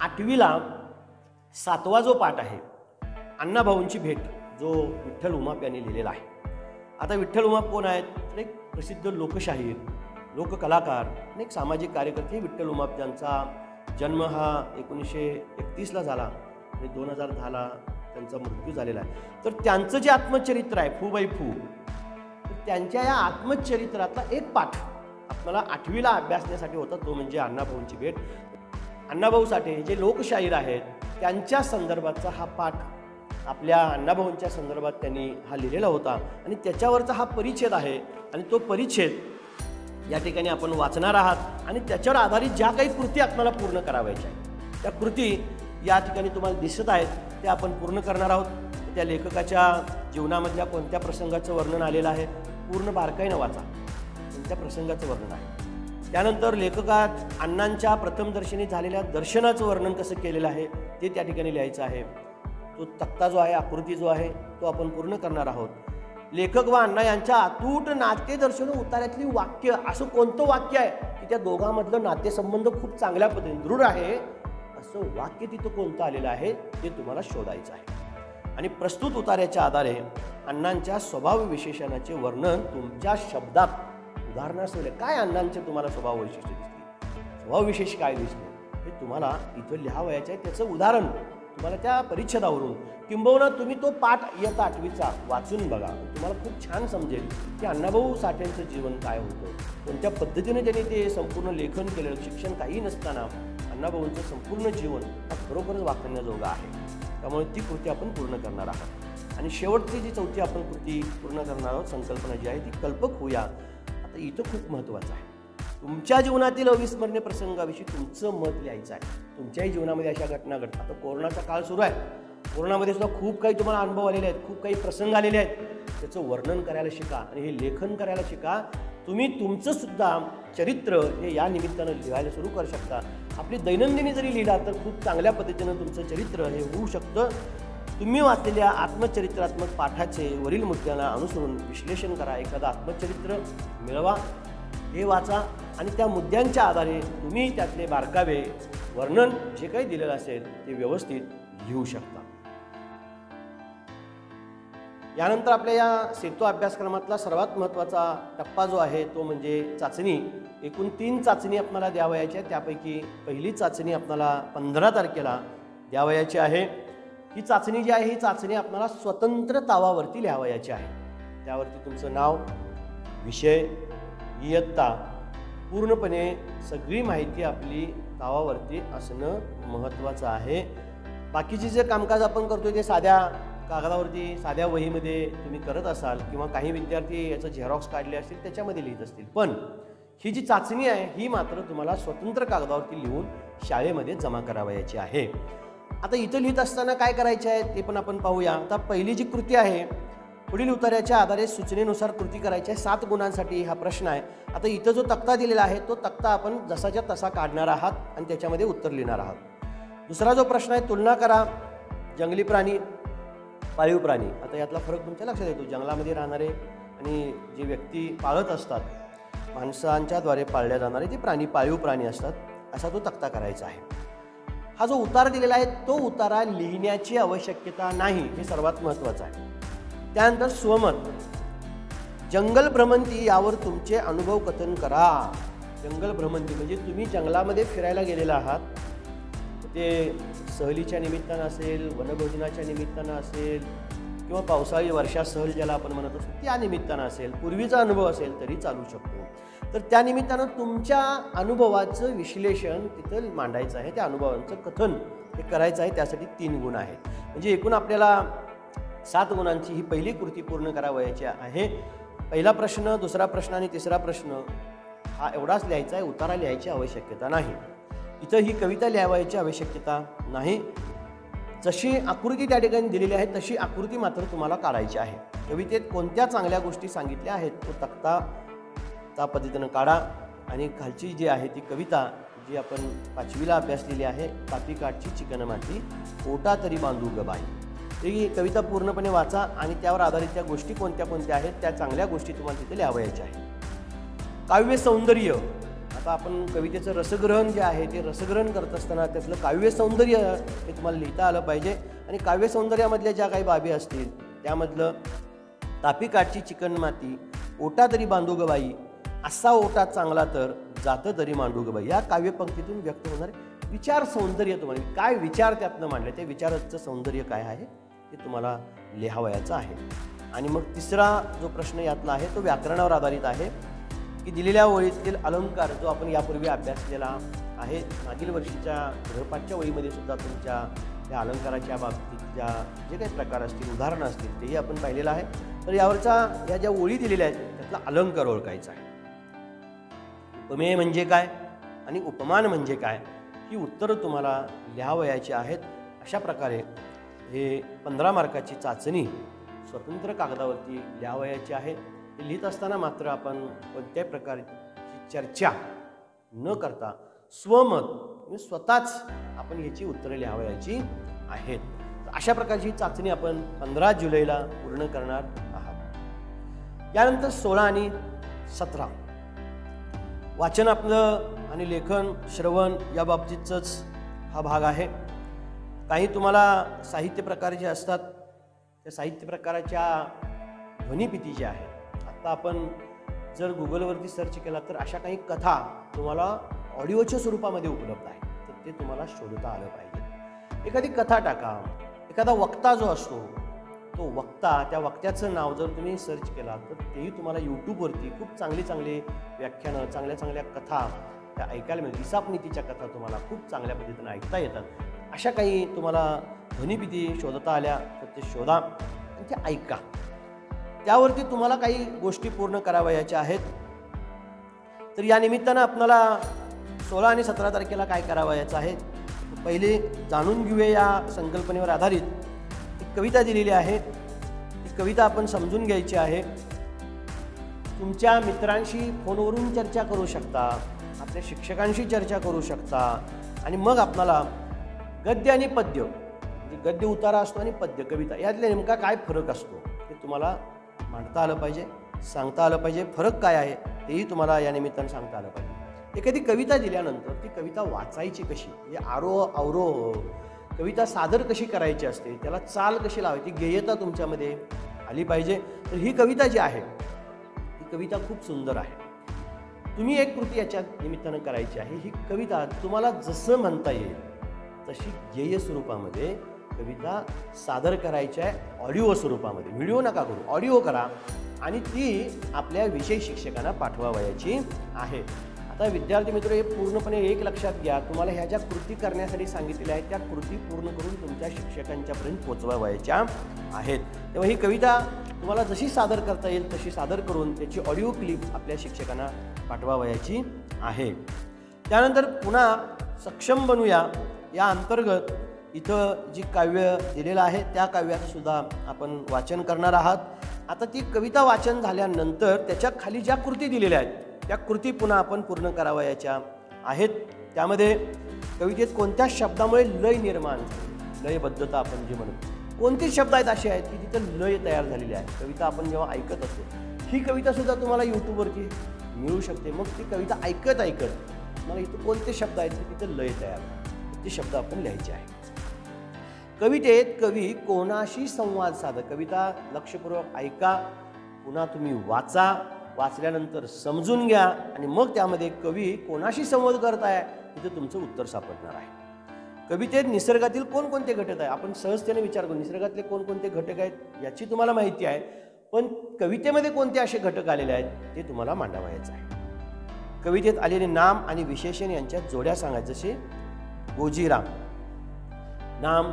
8वीला 7वा जो पाठ आहे, अण्णाभाऊंची भेट, जो विठ्ठल उमाप यांनी लिहिलेला आहे. आता विठ्ठल उमाप कोण आहेत, तर एक प्रसिद्ध लोकशाहीर, लोककलाकार आणि एक सामाजिक कार्यकर्ते. विठ्ठल उमाप ज्यांचा जन्म हा 1931ला झाला आणि 2010ला त्यांचा मृत्यू झालेला आहे. तर त्यांचं जे आत्मचरित्र आहे फू बाई फू, तर त्यांच्या या आत्मचरित्रातला एक पाठ आपल्याला 8वीला अभ्यासण्यासाठी होता, तो म्हणजे अण्णाभाऊंची भेट. अण्णाभाऊ साठे जे लोकशाहीर आहेत त्यांच्या संदर्भाचा हा पाठ आपल्या अण्णाभाऊंच्या संदर्भात त्यांनी हा लिहिलेला होता आणि त्याच्यावरचा हा परिच्छेद आहे. आणि तो परिच्छेद या ठिकाणी आपण वाचणार आहात आणि त्याच्यावर आधारित ज्या काही कृती आपल्याला पूर्ण करावायच्या आहेत त्या कृती या ठिकाणी तुम्हाला दिसत आहेत ते आपण पूर्ण करणार आहोत. त्या लेखकाच्या जीवनामधल्या कोणत्या प्रसंगाचं वर्णन आलेलं आहे पूर्ण बारकाईनं वाचा, कोणत्या प्रसंगाचं वर्णन आहे. त्यानंतर लेखकात अण्णांच्या प्रथमदर्शनी झालेल्या दर्शनाचं वर्णन कसं केलेलं आहे ते त्या ठिकाणी लिहायचं आहे. तो तक्ता जो आहे, आकृती जो आहे तो आपण पूर्ण करणार आहोत. लेखक व अण्णा यांच्या अतूट नातेदर्शन उतार्यातली वाक्य, असं कोणतं वाक्य आहे की त्या दोघांमधलं नातेसंबंध खूप चांगल्या पद्धतीने दृढ आहे, असं वाक्य तिथं कोणतं आलेलं आहे ते तुम्हाला शोधायचं आहे. आणि प्रस्तुत उतार्याच्या आधारे अण्णांच्या स्वभाव विशेषणाचे वर्णन तुमच्या शब्दात उदाहरणासह काय अण्णांचे तुम्हाला स्वभाव वैशिष्ट्य दिसते, स्वभाव विशेष काय दिसते हे तुम्हाला इथं लिहावयाचं आहे. त्याचं उदाहरण तुम्हाला त्या परिच्छेदावरून किंबहुना तुम्ही तो पाठ इयत्ता 8वीचा वाचून बघा, तुम्हाला खूप छान समजेल की अण्णाभाऊ साठेंचं जीवन काय होतं, कोणत्या पद्धतीने त्यांनी ते संपूर्ण लेखन केलेलं. शिक्षण काही नसताना अण्णाभाऊंचं संपूर्ण जीवन हा खरोखरच वाखाणण्याजोगं आहे. त्यामुळे ती कृती आपण पूर्ण करणार आहोत. आणि शेवटची जी चौथी आपण कृती पूर्ण करणार आहोत, संकल्पना जी आहे ती कल्पक होऊया. आता इथं खूप महत्त्वाचं आहे, तुमच्या जीवनातील अविस्मरणीय प्रसंगाविषयी तुमचं मत लिहायचं आहे. तुमच्याही जीवनामध्ये अशा घटना घडतात. आता कोरोनाचा काळ सुरू आहे, कोरोनामध्ये सुद्धा खूप काही तुम्हाला अनुभव आलेले आहेत, खूप काही प्रसंग आलेले आहेत. त्याचं वर्णन करायला शिका आणि हे लेखन करायला शिका. तुम्ही तुमचं सुद्धा चरित्र हे या निमित्तानं लिहायला सुरू करू शकता. आपली दैनंदिनी जरी लिहिला तर खूप चांगल्या पद्धतीनं तुमचं चरित्र हे होऊ शकतं. तुम्ही वाचलेल्या आत्मचरित्रात्मक पाठाचे वरील मुद्द्यांना अनुसरून विश्लेषण करा. एखादं आत्मचरित्र मिळवा, हे वाचा आणि त्या मुद्द्यांच्या आधारे तुम्ही त्यातले बारकावे वर्णन जे काही दिलेलं असेल ते व्यवस्थित लिहू शकता. यानंतर आपल्या या सेतू अभ्यासक्रमातला सर्वात महत्त्वाचा टप्पा जो आहे तो म्हणजे चाचणी. एकूण 3 चाचणी आपल्याला द्यावयाच्या आहेत. त्यापैकी पहिली चाचणी आपल्याला 15 तारखेला द्यावयाची आहे. ही चाचणी जी आहे ही चाचणी आपल्याला स्वतंत्र तावावरती लिहावयाची आहे. त्यावरती तुमचं नाव, विषय, इयत्ता, पूर्णपणे सगळी माहिती आपली तावावरती असणं महत्त्वाचं आहे. बाकीचे जे कामकाज आपण करतोय ते साध्या कागदावरती साध्या वहीमध्ये तुम्ही करत असाल किंवा काही विद्यार्थी याचं झेरॉक्स काढले असतील त्याच्यामध्ये लिहित असतील, पण ही जी चाचणी आहे ही मात्र तुम्हाला स्वतंत्र कागदावरती लिहून शाळेमध्ये जमा करावयाची आहे. आता इथं लिहित असताना काय करायचे आहे ते पण आपण पाहूया. आता पहिली जी कृती आहे, पुढील उतार्याच्या आधारे सूचनेनुसार कृती करायची आहे. 7 गुणांसाठी हा प्रश्न आहे. आता इथं जो तक्ता दिलेला आहे तो तक्ता आपण जसाच्या तसा काढणार आहात आणि त्याच्यामध्ये उत्तर लिहिणार आहात. दुसरा जो प्रश्न आहे, तुलना करा जंगली प्राणी, पाळीव प्राणी. आता यातला फरक तुमच्या लक्षात येतो. जंगलामध्ये राहणारे आणि जे व्यक्ती पाळत असतात, माणसांच्याद्वारे पाळल्या जाणारे जे प्राणी पाळीव प्राणी असतात, असा तो तक्ता करायचा आहे. हा जो उतारा दिलेला आहे तो उतारा लिहिण्याची आवश्यकता नाही, हे सर्वात महत्त्वाचं आहे. त्यानंतर स्वमत, जंगल भ्रमंती यावर तुमचे अनुभव कथन करा. जंगल भ्रमंती म्हणजे तुम्ही जंगलामध्ये फिरायला गेलेला आहात, ते सहलीच्या निमित्तानं असेल, वनभोजनाच्या निमित्तानं असेल किंवा पावसाळी वर्षा सहल ज्याला आपण म्हणत असतो त्या निमित्तानं असेल, पूर्वीचा अनुभव असेल तरी चालू शकतो. तर त्या निमित्तानं तुमच्या अनुभवाचं विश्लेषण तिथं मांडायचं आहे, त्या अनुभवांचं कथन हे करायचं आहे. त्यासाठी 3 गुण आहेत. म्हणजे एकूण आपल्याला 7 गुणांची ही पहिली कृती पूर्ण करावयाची आहे. पहिला प्रश्न, दुसरा प्रश्न आणि तिसरा प्रश्न हा एवढाच लिहायचा आहे, उतारा लिहायची आवश्यकता नाही. इथं ही कविता लिहावयाची आवश्यकता नाही. जशी आकृती त्या ठिकाणी दिलेली आहे तशी आकृती मात्र तुम्हाला काढायची आहे. कवितेत कोणत्या चांगल्या गोष्टी सांगितल्या आहेत तो तक्ता त्या पद्धतीनं काढा. आणि खालची जी आहे ती कविता जी आपण 5वीला अभ्यासलेली आहे, तापी काठची चिकन माती ओटा तरी बांधू ग बाई, ही कविता पूर्णपणे वाचा आणि त्यावर आधारित त्या गोष्टी कोणत्या कोणत्या आहेत त्या चांगल्या गोष्टी तुम्हाला तिथे लिहावयाच्या आहेत. काव्य सौंदर्य, आता आपण कवितेचं रसग्रहण जे आहे ते रसग्रहण करत असताना त्यातलं काव्य सौंदर्य हे तुम्हाला लिहिता आलं पाहिजे. आणि काव्य सौंदर्यामधल्या ज्या काही बाबी असतील त्यामधलं तापी काठची चिकन माती ओटा तरी बांधू ग बाई, असा ओटा चांगला तर जातं तरी मांडू ग बाई, या काव्यपंक्तीतून व्यक्त होणारे विचार सौंदर्य, तुम्हाला काय विचार त्यातनं मांडले ते विचाराचं सौंदर्य काय आहे ते तुम्हाला लिहावयाचं आहे. आणि मग तिसरा जो प्रश्न यातला आहे तो व्याकरणावर आधारित आहे की दिलेल्या ओळीतील अलंकार जो आपण यापूर्वी अभ्यासलेला आहे, मागील वर्षीच्या गृहपाठच्या वहीमध्ये सुद्धा तुमच्या त्या अलंकाराच्या बाबतीतल्या जे काही प्रकार असतील, उदाहरणं असतील तेही आपण पाहिलेलं आहे. तर यावरच्या ह्या ज्या ओळी दिलेल्या आहेत त्यातला अलंकार ओळखायचा आहे. उपमेय म्हणजे काय आणि उपमान म्हणजे काय ही उत्तरं तुम्हाला लिहावयाची आहेत. अशा प्रकारे हे 15 मार्काची चाचणी स्वतंत्र कागदावरती लिहावयाची आहे. ते लिहित असताना मात्र आपण कोणत्याही प्रकारची चर्चा न करता स्वमत म्हणजे स्वतःच आपण ह्याची उत्तरे लिहावयाची आहेत. अशा प्रकारची चाचणी आपण 15 जुलैला पूर्ण करणार आहात. यानंतर 16 आणि 17 वाचन आपलं आणि लेखन श्रवण या बाबतीतच हा भाग आहे. काही तुम्हाला साहित्य प्रकार जे असतात त्या साहित्य प्रकाराच्या ध्वनिफिती ज्या आहेत, आत्ता आपण जर गुगलवरती सर्च केला तर अशा काही कथा तुम्हाला ऑडिओच्या स्वरूपामध्ये उपलब्ध आहे. तर ते तुम्हाला शोधता आलं पाहिजे. एखादी कथा टाका. एखादा वक्ता जो असतो तो वक्ता, त्या वक्त्याचं नाव जर तुम्ही सर्च केला तर तेही तुम्हाला यूट्यूबवरती खूप चांगली व्याख्यानं, चांगल्या कथा त्या ऐकायला मिळतील. इसापनीतीच्या कथा तुम्हाला खूप चांगल्या पद्धतीने ऐकता येतात. अशा काही तुम्हाला ध्वनिफिती शोधता आल्या तर ते शोधा आणि ते ऐका. त्यावरती तुम्हाला काही गोष्टी पूर्ण करावयाच्या आहेत. तर या निमित्तानं आपल्याला 16 आणि 17 तारखेला काय करावयाचं आहे, पहिले जाणून घेऊया. या संकल्पनेवर आधारित एक कविता दिलेली आहे. ती कविता आपण समजून घ्यायची आहे. तुमच्या मित्रांशी फोनवरून चर्चा करू शकता, आपल्या शिक्षकांशी चर्चा करू शकता आणि मग आपल्याला गद्य आणि पद्य म्हणजे गद्य उतारा असतो आणि पद्य कविता यातले नेमका काय फरक असतो ते तुम्हाला मांडता आलं पाहिजे, सांगता आलं पाहिजे. फरक काय आहे तेही तुम्हाला या निमित्तानं सांगता आलं पाहिजे. एखादी कविता दिल्यानंतर ती कविता वाचायची कशी, म्हणजे आरोह अवरोह कविता सादर कशी करायची असते, त्याला चाल कशी लावायची, गेयता तुमच्यामध्ये आली पाहिजे. तर ही कविता जी आहे ही कविता खूप सुंदर आहे. तुम्ही एक कृती याच्या निमित्तानं करायची आहे. ही कविता तुम्हाला जसं म्हणता येईल तशी गेय स्वरूपामध्ये कविता सादर करायची आहे. ऑडिओ स्वरूपामध्ये, व्हिडिओ नका करू, ऑडिओ करा आणि ती आपल्या विषय शिक्षकांना पाठवावयाची आहे. आता विद्यार्थी मित्र हे पूर्णपणे एक लक्षात घ्या, तुम्हाला ह्या ज्या कृती करण्यासाठी सांगितलेल्या आहेत त्या कृती पूर्ण करून तुमच्या शिक्षकांच्यापर्यंत पोचवायच्या आहेत. तेव्हा ही कविता तुम्हाला जशी सादर करता येईल तशी सादर करून त्याची ऑडिओ क्लिप आपल्या शिक्षकांना पाठवावयाची आहे. त्यानंतर पुन्हा सक्षम बनूया या अंतर्गत इथं जी काव्य दिलेलं आहे त्या काव्याचं सुद्धा आपण वाचन करणार आहात. आता ती कविता वाचन झाल्यानंतर त्याच्या खाली ज्या कृती दिलेल्या आहेत त्या कृती पुन्हा आपण पूर्ण करावयाच्या आहेत. त्यामध्ये कवितेत कोणत्या शब्दामुळे लय निर्माण झाली, लयबद्धता आपण जे म्हणतो, कोणते शब्द आहेत असे आहेत की तिथं लय तयार झालेली आहे. कविता आपण जेव्हा ऐकत असतो ही कवितासुद्धा तुम्हाला यूट्यूबवरती मिळू शकते. मग ती कविता ऐकत मला इथं कोणते शब्द आहेत की तिथं लय तयार ते शब्द आपण लिहायचे आहे. कवितेत कवी कोणाशी संवाद साध, कविता लक्षपूर्वक ऐका, पुन्हा तुम्ही वाचा, वाचल्यानंतर समजून घ्या आणि मग त्यामध्ये कवी कोणाशी संवाद करत आहे तिथे तुमचं उत्तर सापडणार आहे. कवितेत निसर्गातील कोणकोणते घटक आहे आपण सहजतेने विचार करू. निसर्गातले कोणकोणते घटक आहेत याची तुम्हाला माहिती आहे, पण कवितेमध्ये कोणते असे घटक आलेले आहेत ते तुम्हाला मांडावयाचं आहे. कवितेत आलेले नाम आणि विशेषण यांच्यात जोड्या सांगायचं. जसे गोजीराम, नाम,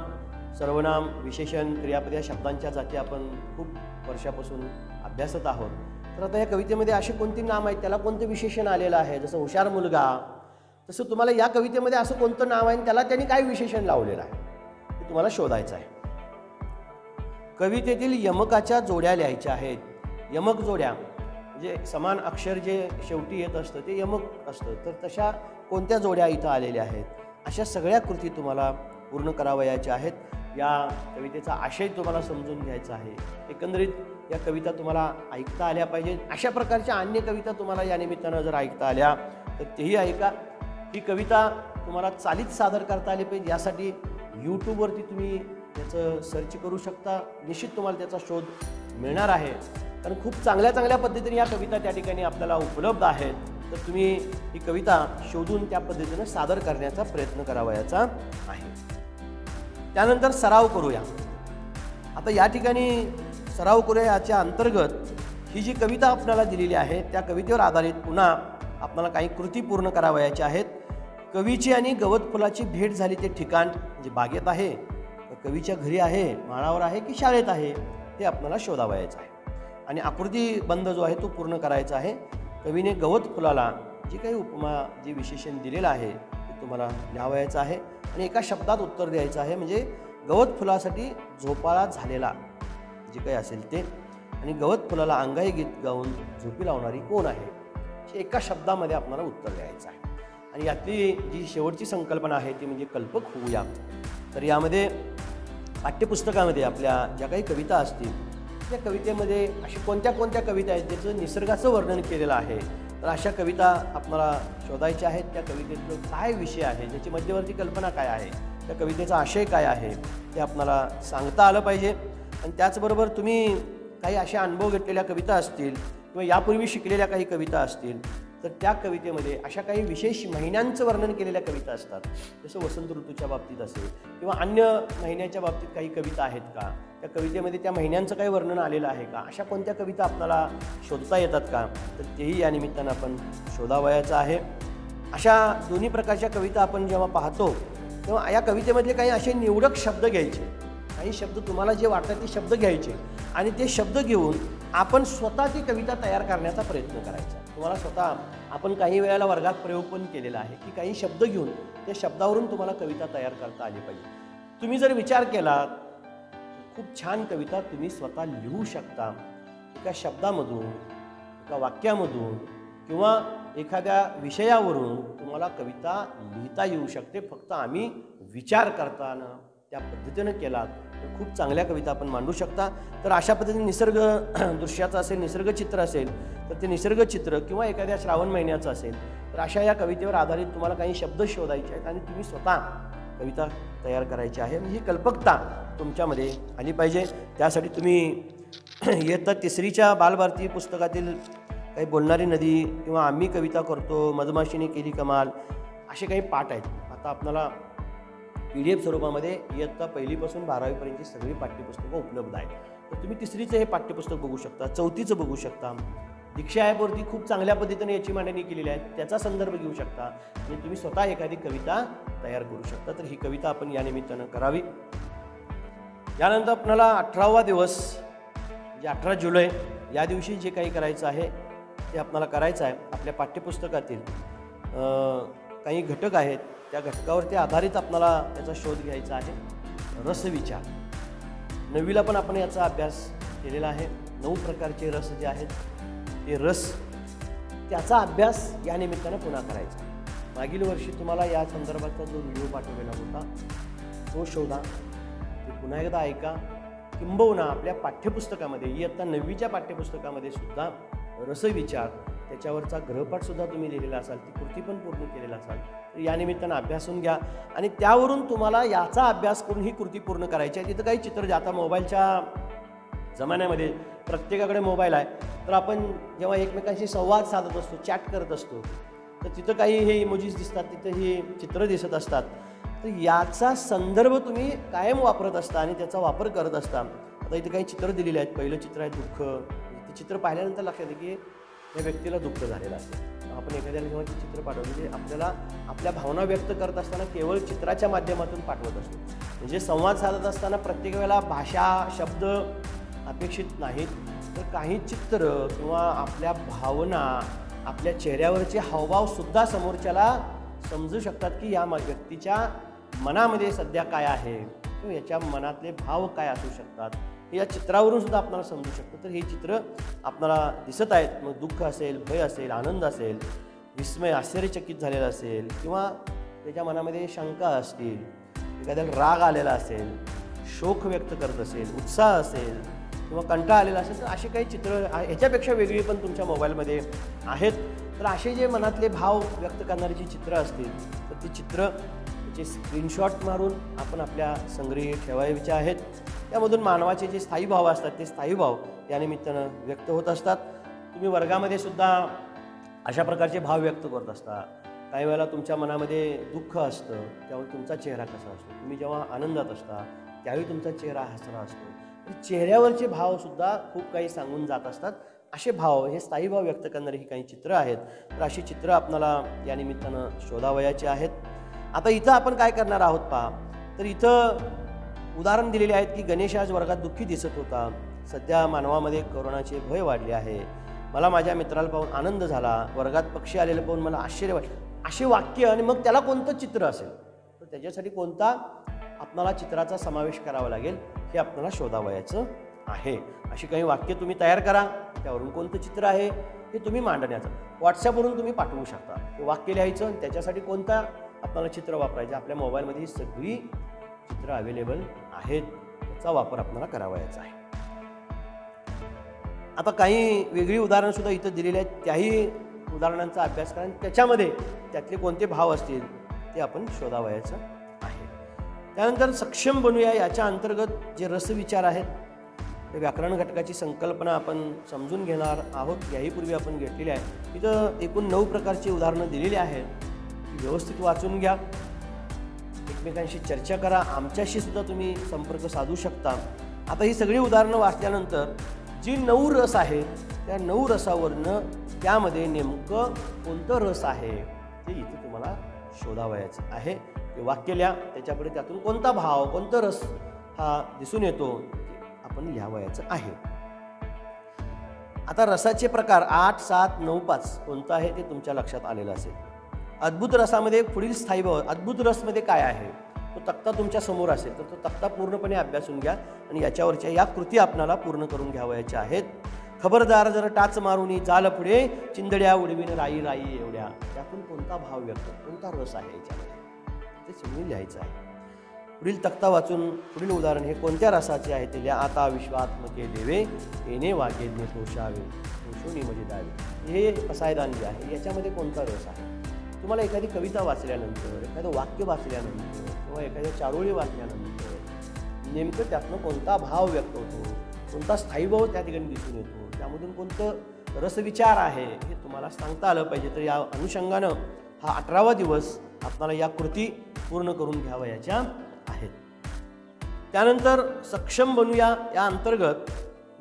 सर्वनाम, विशेषण, क्रियापद या शब्दांच्या जाती आपण खूप वर्षापासून अभ्यासत आहोत. तर आता या कवितेमध्ये असे कोणती नाम आहेत, त्याला कोणतं विशेषण आलेलं आहे. जसं हुशार मुलगा, तसं तुम्हाला या कवितेमध्ये असं कोणतं नाव आहे आणि त्याला त्यांनी काय विशेषण लावलेलं आहे ते तुम्हाला शोधायचं आहे. कवितेतील यमकाच्या जोड्या लिहायच्या आहेत. यमक जोड्या म्हणजे समान अक्षर जे शेवटी येत असतं ते यमक असतं. तर तशा कोणत्या जोड्या इथं आलेल्या आहेत अशा सगळ्या कृती तुम्हाला पूर्ण करावयाच्या आहेत. या कवितेचा आशय तुम्हाला समजून घ्यायचा आहे. एकंदरीत या कविता तुम्हाला ऐकता आल्या पाहिजेत. अशा प्रकारच्या अन्य कविता तुम्हाला या निमित्तानं जर ऐकता आल्या तर तेही ऐका. ही कविता तुम्हाला चालीत सादर करता आली पाहिजे. यासाठी यूट्यूबवरती तुम्ही त्याचं सर्च करू शकता. निश्चित तुम्हाला त्याचा शोध मिळणार आहे, कारण खूप चांगल्या पद्धतीने या कविता त्या ठिकाणी आपल्याला उपलब्ध आहेत. तर तुम्ही ही कविता शोधून त्या पद्धतीनं सादर करण्याचा प्रयत्न करावयाचा आहे. त्यानंतर सराव करूया. आता या ठिकाणी सराव करूया याच्या अंतर्गत ही जी कविता आपल्याला दिलेली आहे त्या कवितेवर आधारित पुन्हा आपल्याला काही कृती पूर्ण करावयाच्या आहेत. कवीची आणि गवत फुलाची भेट झाली ते ठिकाण म्हणजे बागेत आहे, कवीच्या घरी आहे, माळावर आहे की शाळेत आहे हे आपल्याला शोधावयाचं आहे. आणि आकृतीबंध जो आहे तो पूर्ण करायचा आहे. कवीने गवत फुलाला जी काही उपमा जे विशेषण दिलेलं आहे ते तुम्हाला लिहावायचं आहे आणि एका शब्दात उत्तर द्यायचं आहे, म्हणजे गवत फुलासाठी झोपाळा झालेला जे काही असेल ते, आणि गवत फुलाला अंगाई गीत गाऊन झोपी लावणारी कोण आहे, हे एका शब्दामध्ये आपल्याला उत्तर द्यायचं आहे. आणि यातली जी शेवटची संकल्पना आहे ती म्हणजे कल्पक होऊया. तर यामध्ये पाठ्यपुस्तकामध्ये आपल्या ज्या काही कविता असतील त्या कवितेमध्ये अशी कोणत्या कोणत्या कविता आहेत ज्याचं निसर्गाचं वर्णन केलेलं आहे, तर अशा कविता आपल्याला शोधायच्या आहेत. त्या कवितेचं काय विषय आहे, ज्याची मध्यवर्ती कल्पना काय आहे, त्या कवितेचा आशय काय आहे ते आपल्याला सांगता आलं पाहिजे. आणि त्याचबरोबर तुम्ही काही असे अनुभव घेतलेल्या कविता असतील किंवा यापूर्वी शिकलेल्या काही कविता असतील, तर त्या कवितेमध्ये अशा काही विशेष महिन्यांचं वर्णन केलेल्या कविता असतात, जसं वसंत ऋतूच्या बाबतीत असेल किंवा अन्य महिन्याच्या बाबतीत काही कविता आहेत का, त्या कवितेमध्ये त्या महिन्यांचं काही वर्णन आलेलं आहे का, अशा कोणत्या कविता आपल्याला शोधता येतात का, तर तेही या निमित्तानं आपण शोधावयाचं आहे. अशा दोन्ही प्रकारच्या कविता आपण जेव्हा पाहतो तेव्हा या कवितेमधले काही असे निवडक शब्द घ्यायचे, काही शब्द तुम्हाला जे वाटतात ते शब्द घ्यायचे आणि ते शब्द घेऊन आपण स्वतः ती कविता तयार करण्याचा प्रयत्न करायचा. तुम्हाला स्वतः आपण काही वेळेला वर्गात प्रयोग पण केलेला आहे की काही शब्द घेऊन त्या शब्दावरून तुम्हाला कविता तयार करता आली पाहिजे. तुम्ही जर विचार केला खूप छान कविता तुम्ही स्वतः लिहू शकता, एका शब्दामधून, एका वाक्यामधून किंवा एखाद्या विषयावरून तुम्हाला कविता लिहिता येऊ शकते. फक्त आम्ही विचार करताना त्या पद्धतीनं केला तर खूप चांगल्या कविता आपण मांडू शकता. तर अशा पद्धतीने निसर्ग दृश्याचं असेल, निसर्गचित्र असेल तर ते निसर्गचित्र किंवा एखाद्या श्रावण महिन्याचं असेल तर अशा या कवितेवर आधारित तुम्हाला काही शब्द शोधायचे आहेत आणि तुम्ही स्वतः कविता तयार करायची आहे. म्हणजे ही कल्पकता तुमच्यामध्ये आली पाहिजे. त्यासाठी तुम्ही इयत्ता 3च्या बालभारती पुस्तकातील काही बोलणारी नदी किंवा आम्ही कविता करतो, मधमाशीने केली कमाल, असे काही पाठ आहेत. आता आपल्याला PDF स्वरूपामध्ये इयत्ता 1पासून 12वीपर्यंतची सगळी पाठ्यपुस्तकं उपलब्ध आहेत. तर तुम्ही 3चं हे पाठ्यपुस्तक बघू शकता, 4थीचं बघू शकता. दीक्षा ॲपवरती खूप चांगल्या पद्धतीने याची मांडणी केलेली आहे, त्याचा संदर्भ घेऊ शकता आणि तुम्ही स्वतः एखादी कविता तयार करू शकता. तर ही कविता आपण या निमित्तानं करावी. यानंतर आपल्याला 18वा दिवस म्हणजे 18 जुलै या दिवशी जे काही करायचं आहे ते आपल्याला करायचं आहे. आपल्या पाठ्यपुस्तकातील काही घटक आहेत त्या घटकावरती आधारित आपल्याला त्याचा शोध घ्यायचा आहे. रसविचार 9वीला पण आपण याचा अभ्यास केलेला आहे. 9 प्रकारचे रस जे आहेत ते रस, त्याचा अभ्यास या निमित्तानं पुन्हा करायचा. मागील वर्षी तुम्हाला या संदर्भाचा जो व्हिडिओ पाठवलेला होता तो शोधा, ते पुन्हा एकदा ऐका. किंबहुना आपल्या पाठ्यपुस्तकामध्ये इयत्ता 9वीच्या पाठ्यपुस्तकामध्ये सुद्धा रसविचार त्याच्यावरचा गृहपाठसुद्धा तुम्ही लिहिलेला असाल, ती कृती पण पूर्ण केलेला असाल, तर या निमित्तानं अभ्यासून घ्या आणि त्यावरून तुम्हाला याचा अभ्यास करून ही कृती पूर्ण करायची आहे. तिथं काही चित्र जे आता मोबाईलच्या जमान्यामध्ये प्रत्येकाकडे मोबाईल आहे, तर आपण जेव्हा एकमेकांशी संवाद साधत असतो, चॅट करत असतो, तर तिथं काही हे इमोजीस दिसतात, तिथं ही चित्र दिसत असतात. तर याचा संदर्भ तुम्ही कायम वापरत असता आणि त्याचा वापर करत असता. आता इथे काही चित्र दिलेले आहेत. पहिलं चित्र आहे दुःख. ते चित्र पाहिल्यानंतर लक्षात येते की या व्यक्तीला दुःख झालेलं असेल. आपण एखाद्याला जेव्हा ते चित्र पाठवतो म्हणजे आपल्याला आपल्या भावना व्यक्त करत असताना केवळ चित्राच्या माध्यमातून पाठवत असतो. म्हणजे संवाद साधत असताना प्रत्येक वेळेला भाषा, शब्द अपेक्षित नाहीत, तर काही चित्र किंवा आपल्या भावना, आपल्या चेहऱ्यावरचे हावभावसुद्धा समोरच्याला समजू शकतात की या व्यक्तीच्या मनामध्ये सध्या काय आहे किंवा याच्या मनातले भाव काय असू शकतात, हे या चित्रावरून सुद्धा आपल्याला समजू शकतं. तर हे चित्र आपल्याला दिसत आहेत. मग दुःख असेल, भय असेल, आनंद असेल, विस्मय, आश्चर्यचकित झालेला असेल किंवा त्याच्या मनामध्ये शंका असतील, एखाद्याला राग आलेला असेल, शोक व्यक्त करत असेल, उत्साह असेल किंवा कंटाळा आलेला असेल, तर असे काही चित्र ह्याच्यापेक्षा वेगळी पण तुमच्या मोबाईलमध्ये आहेत. तर असे जे मनातले भाव व्यक्त करणारी जी चित्र असतील तर ती चित्र चे स्क्रीनशॉट मारून आपण आपल्या संग्रही ठेवायचे आहेत. त्यामधून मानवाचे जे स्थायी भाव असतात ते स्थायी भाव या निमित्तानं व्यक्त होत असतात. तुम्ही वर्गामध्ये सुद्धा अशा प्रकारचे भाव व्यक्त करत असता. काही वेळेला तुमच्या मनामध्ये दुःख असतं, त्यावेळी तुमचा चेहरा कसा असतो. तुम्ही जेव्हा आनंदात असता त्यावेळी तुमचा चेहरा हसरा असतो. चेहऱ्यावरचे भावसुद्धा खूप काही सांगून जात असतात. असे भाव, हे स्थायी भाव व्यक्त करणारे ही काही चित्र आहेत. तर अशी चित्र आपल्याला या निमित्तानं शोधावयाची आहेत. आता इथं आपण काय करणार आहोत पहा, तर इथं उदाहरण दिलेले आहेत की गणेश आज वर्गात दुःखी दिसत होता. सध्या मानवामध्ये कोरोनाचे भय वाढले आहे. मला माझ्या मित्राला पाहून आनंद झाला. वर्गात पक्षी आलेले पाहून मला आश्चर्य वाटलं. असे वाक्य आणि मग त्याला कोणतं चित्र असेल तर त्याच्यासाठी कोणता आपल्याला चित्राचा समावेश करावा लागेल हे आपल्याला शोधावयाचं आहे. अशी काही वाक्य तुम्ही तयार करा, त्यावरून कोणतं चित्र आहे हे तुम्ही मांडण्याचं. व्हॉट्सॲपवरून तुम्ही पाठवू शकता. ते वाक्य लिहायचं आणि त्याच्यासाठी कोणता आपल्याला चित्र वापरायचं. आपल्या मोबाईलमध्ये ही सगळी चित्र अवेलेबल आहेत, त्याचा वापर आपल्याला करावयाचा आहे. आता काही वेगळी उदाहरणंसुद्धा इथं दिलेली आहेत, त्याही उदाहरणांचा अभ्यास करा आणि त्याच्यामध्ये त्यातले कोणते भाव असतील ते आपण शोधावयाचं आहे. त्यानंतर सक्षम बनूया याच्या अंतर्गत जे रसविचार आहेत ते व्याकरण घटकाची संकल्पना आपण समजून घेणार आहोत. याहीपूर्वी आपण घेतलेली आहे. इथं एकूण 9 प्रकारची उदाहरणं दिलेली आहेत. ती व्यवस्थित वाचून घ्या, एकमेकांशी चर्चा करा, आमच्याशी सुद्धा तुम्ही संपर्क साधू शकता. आता ही सगळी उदाहरणं वाचल्यानंतर जी 9 रस आहेत त्या 9 रसावरनं त्यामध्ये नेमकं कोणतं रस आहे ते इथे तुम्हाला शोधावयाचं आहे. ते वाक्य लिहा, त्याच्यापुढे त्यातून कोणता भाव कोणतं रस हा दिसून येतो आपण लिहावयाचं आहे. आता रसाचे प्रकार 8, 7, 9, 5 कोणतं आहे ते तुमच्या लक्षात आलेलं असेल. अद्भुत रसामध्ये पुढील स्थायी भाव अद्भुत रसमध्ये काय आहे तो तक्ता तुमच्या समोर असेल तर तो तक्ता पूर्णपणे अभ्यासून घ्या आणि याच्यावरच्या या कृती आपणाला पूर्ण करून घ्यावयाच्या आहेत. खबरदार जर टाच मारूनी जाल पुढे चिंदड्या उडवीन राई राई एवढ्या, त्यातून कोणता भाव व्यक्त कोणता रस आहे याच्यामध्ये ते समजून लिहायचं आहे. पुढील तक्ता वाचून पुढील उदाहरण हे कोणत्या रसाचे आहे ते लिहा. आता विश्वात्मके देवे येणे वागेने तोषावे तोषोनी म्हणजे द्यावे, हे पसायदान जे आहे याच्यामध्ये कोणता रस आहे. तुम्हाला एखादी कविता वाचल्यानंतर एखादं वाक्य वाचल्यानंतर किंवा एखाद्या चारोळी वाचल्यानंतर नेमकं त्यातनं कोणता भाव व्यक्त होतो, कोणता स्थायीभाव त्या ठिकाणी दिसून येतो, त्यामधून कोणतं रसविचार आहे हे तुम्हाला सांगता आलं पाहिजे. तर या अनुषंगानं हा 18वा दिवस आपल्याला या कृती पूर्ण करून घ्यावयाच्या आहेत. त्यानंतर सक्षम बनूया या अंतर्गत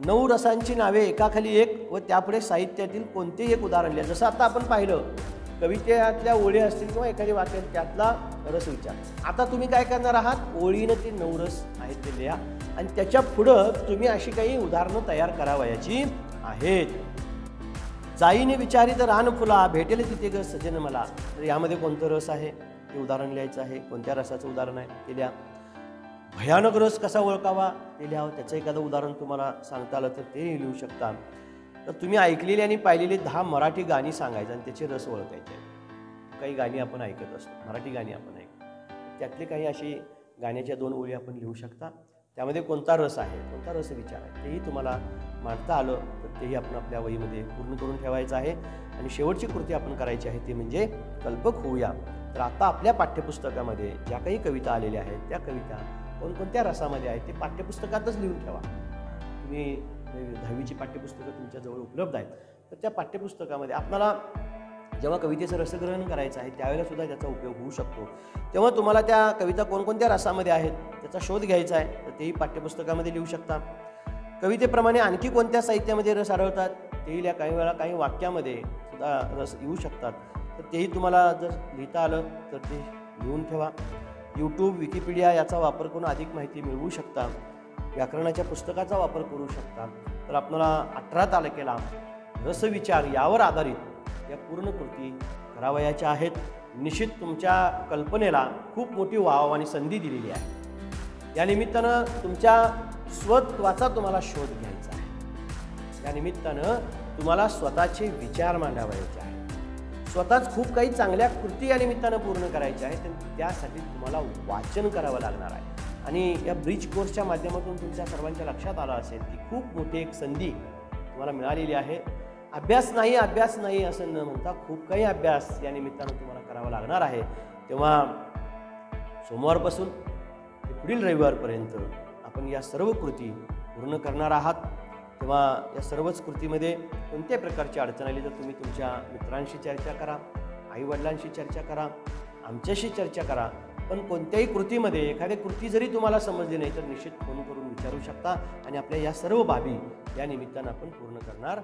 9 रसांची नावे एकाखाली एक व त्यापुढे साहित्यातील कोणतेही एक उदाहरण लिहा. जसं आता आपण पाहिलं कवितेतल्या ओळी असतील किंवा एखादी वाक्य त्यातला रसविचार. आता तुम्ही काय करणार आहात, ओळीनं ते 9 रस आहेत ते लिहा आणि त्याच्या पुढं तुम्ही अशी काही उदाहरणं तयार करावयाची आहेत. जाईने विचारित रान फुला भेटेल तिथे ग सजन मला, तर यामध्ये कोणतं रस आहे ते उदाहरण लिहायचं आहे. कोणत्या रसाचं उदाहरण आहे ते लिहा. भयानक रस कसा ओळखावा ते लिहावं, त्याचं एखादं उदाहरण तुम्हाला सांगता आलं तर ते लिहू शकता. तर तुम्ही ऐकलेली आणि पाहिलेली 10 मराठी गाणी सांगायचं आणि त्याचे रस ओळखायचे. काही गाणी आपण ऐकत असतो, मराठी गाणी आपण ऐकतो, त्यातली काही अशी गाण्याच्या 2 ओळी आपण लिहू शकता. त्यामध्ये कोणता रस आहे कोणता रस विचार आहे तेही तुम्हाला मांडता आलं तर तेही आपण आपल्या वहीमध्ये पूर्ण करून ठेवायचं आहे. आणि शेवटची कृती आपण करायची आहे ती म्हणजे कल्पक होऊया. तर आता आपल्या पाठ्यपुस्तकामध्ये ज्या काही कविता आलेल्या आहेत त्या कविता कोणकोणत्या रसामध्ये आहेत ते पाठ्यपुस्तकातच लिहून ठेवा. तुम्ही 10वीची पाठ्यपुस्तकं तुमच्याजवळ उपलब्ध आहेत तर त्या पाठ्यपुस्तकामध्ये आपल्याला जेव्हा कवितेचं रसग्रहण करायचं आहे त्यावेळेला सुद्धा त्याचा उपयोग होऊ शकतो. तेव्हा तुम्हाला त्या कविता कोणकोणत्या रसामध्ये आहेत त्याचा शोध घ्यायचा आहे तर तेही पाठ्यपुस्तकामध्ये लिहू शकता. कवितेप्रमाणे आणखी कोणत्या साहित्यामध्ये रस आढळतात तेही लिहा. काही वेळा काही वाक्यामध्ये सुद्धा रस येऊ शकतात तर तेही तुम्हाला जर लिहिता आलं तर ते लिहून ठेवा. यूट्यूब विकिपीडिया याचा वापर करून अधिक माहिती मिळवू शकता. व्याकरणाच्या पुस्तकाचा वापर करू शकता. तर आपल्याला 18 तारखेला रसविचार यावर आधारित या पूर्ण कृती करावयाच्या आहेत. निश्चित तुमच्या कल्पनेला खूप मोठी वाव आणि संधी दिलेली आहे. या निमित्तानं तुमच्या स्वत्वाचा तुम्हाला शोध घ्यायचा आहे. या निमित्तानं तुम्हाला स्वतःचे विचार मांडावयाचे आहेत. स्वतःच खूप काही चांगल्या कृती या निमित्तानं पूर्ण करायच्या आहेत. त्यासाठी तुम्हाला वाचन करावं लागणार आहे. आणि या ब्रिज कोर्सच्या माध्यमातून तुमच्या सर्वांच्या लक्षात आलं असेल की खूप मोठी एक संधी तुम्हाला मिळालेली आहे. अभ्यास नाही असं न म्हणता खूप काही अभ्यास या निमित्तानं तुम्हाला करावा लागणार आहे. तेव्हा सोमवारपासून ते पुढील रविवारपर्यंत आपण या सर्व कृती पूर्ण करणार आहात. तेव्हा या सर्वच कृतीमध्ये कोणत्याही प्रकारची अडचण आली तर तुम्ही तुमच्या मित्रांशी चर्चा करा, आईवडिलांशी चर्चा करा, आमच्याशी चर्चा करा. पण कोणत्याही कृतीमध्ये एखादी कृती जरी तुम्हाला समजली नाही तर निश्चित फोन करून विचारू शकता आणि आपल्या या सर्व बाबी या निमित्तानं आपण पूर्ण करणार